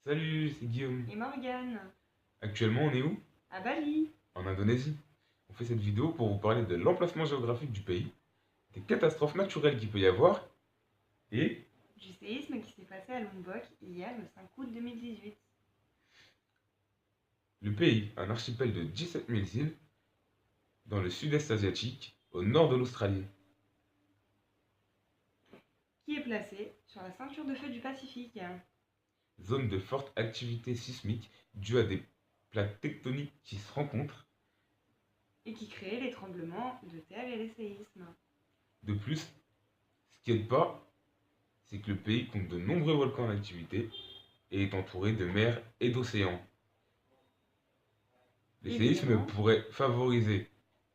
Salut, c'est Guillaume. Et Morgane, Actuellement, on est où? à Bali, En Indonésie. On fait cette vidéo pour vous parler de l'emplacement géographique du pays, des catastrophes naturelles qu'il peut y avoir, et du séisme qui s'est passé à Lombok hier le 5 août 2018. le pays, un archipel de 17 000 îles, dans le sud-est asiatique, au nord de l'Australie. Qui est placé sur la ceinture de feu du Pacifique Zone de forte activité sismique due à des plaques tectoniques qui se rencontrent. et qui crée les tremblements de terre et les séismes. De plus, ce qui aide pas, c'est que le pays compte de nombreux volcans en activité et est entouré de mers et d'océans. Les séismes Évidemment. pourraient favoriser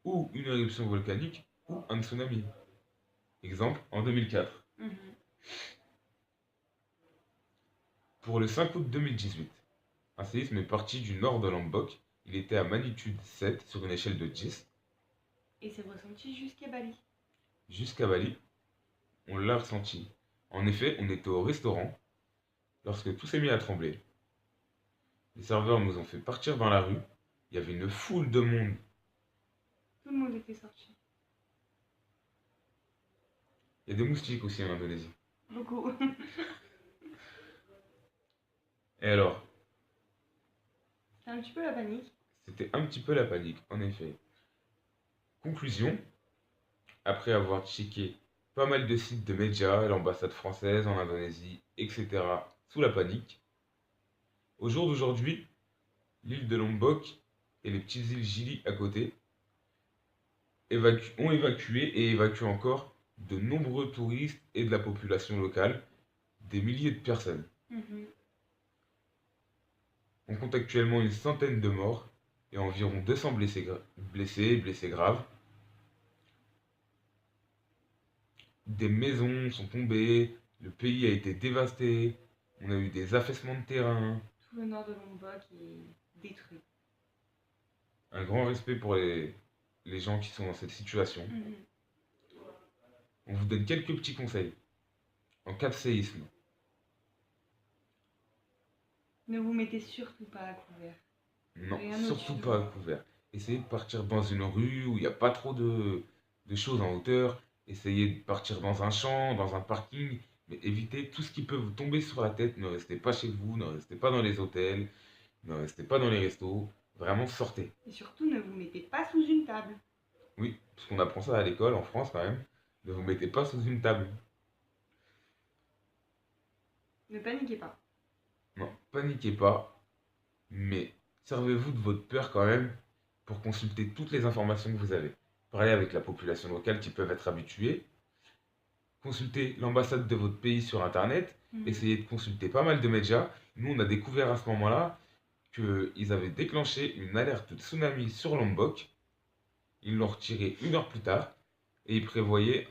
ou une éruption volcanique ou un tsunami. Exemple, en 2004. Mhm. Pour le 5 août 2018, un séisme est parti du nord de Lombok. Il était à magnitude 7 sur une échelle de 10. Et c'est ressenti jusqu'à Bali. Jusqu'à Bali, on l'a ressenti. En effet, on était au restaurant lorsque tout s'est mis à trembler. Les serveurs nous ont fait partir dans la rue. Il y avait une foule de monde. Tout le monde était sorti. Il y a des moustiques aussi en Indonésie. Beaucoup. Et alors, C'est un petit peu la panique. c'était un petit peu la panique, en effet. Conclusion, après avoir checké pas mal de sites de médias, l'ambassade française en Indonésie, etc., sous la panique, au jour d'aujourd'hui, l'île de Lombok et les petites îles Gili à côté ont évacué et évacuent encore de nombreux touristes et de la population locale, des milliers de personnes. Mhm. On compte actuellement une centaine de morts et environ 200 blessés et blessés graves. Des maisons sont tombées, le pays a été dévasté, on a eu des affaissements de terrain. Tout le nord de Lombok est détruit. Un grand respect pour les gens qui sont dans cette situation. Mhm. On vous donne quelques petits conseils. En cas de séisme, Ne vous mettez surtout pas à couvert. non, Rien surtout au-dessus de pas à vous. couvert. Essayez de partir dans une rue où il n'y a pas trop de choses en hauteur. Essayez de partir dans un champ, dans un parking. Mais évitez tout ce qui peut vous tomber sur la tête. Ne restez pas chez vous, ne restez pas dans les hôtels, ne restez pas dans les restos. Vraiment, sortez. Et surtout, ne vous mettez pas sous une table. Oui, parce qu'on apprend ça à l'école, en France quand même. Ne vous mettez pas sous une table. Ne paniquez pas. Non, paniquez pas, mais servez-vous de votre peur quand même pour consulter toutes les informations que vous avez. Parlez avec la population locale qui peuvent être habitués. Consultez l'ambassade de votre pays sur Internet. Mhm. Essayez de consulter pas mal de médias. Nous, on a découvert à ce moment-là qu'ils avaient déclenché une alerte de tsunami sur Lombok. Ils l'ont retiré une heure plus tard et ils prévoyaient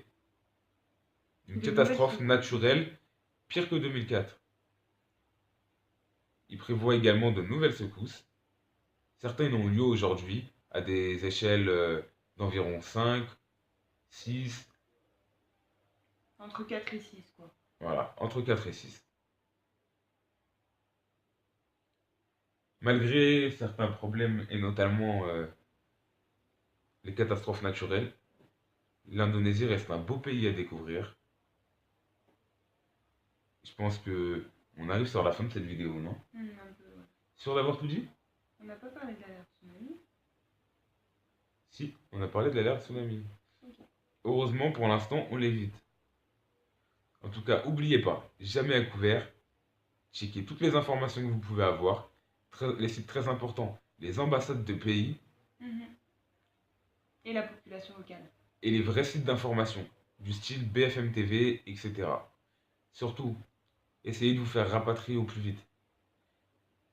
une De nouvelles catastrophe secousses. naturelle pire que 2004. Ils prévoient également de nouvelles secousses. Certaines ont lieu aujourd'hui à des échelles d'environ 5, 6, Entre 4 et 6, quoi. voilà, entre 4 et 6. Malgré certains problèmes et notamment les catastrophes naturelles, l'Indonésie reste un beau pays à découvrir. Je pense que on arrive sur la fin de cette vidéo, non? Un peu, ouais. Sûr d'avoir tout dit? On n'a pas parlé de l'alerte tsunami. Si, on a parlé de l'alerte tsunami. Ok. Heureusement, pour l'instant, on l'évite. En tout cas, n'oubliez pas, jamais à couvert, checkez toutes les informations que vous pouvez avoir, les sites très importants, les ambassades de pays Mhm. Et la population locale. et les vrais sites d'information, du style BFM TV, etc. Surtout, essayez de vous faire rapatrier au plus vite.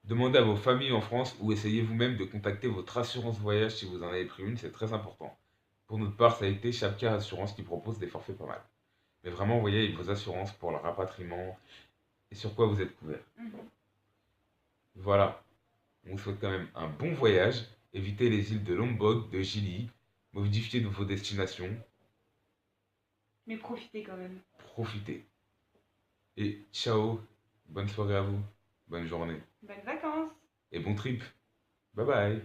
Demandez à vos familles en France ou essayez vous-même de contacter votre assurance voyage si vous en avez pris une, c'est très important. Pour notre part, ça a été Chapka Assurance qui propose des forfaits pas mal. Mais vraiment, voyez avec vos assurances pour le rapatriement et sur quoi vous êtes couvert. Mhm. Voilà, on vous souhaite quand même un bon voyage. Évitez les îles de Lombok, de Gili, modifiez de vos destinations, Mais profitez quand même. profitez. Et ciao, bonne soirée à vous. bonne journée Bonnes vacances! et bon trip. Bye bye.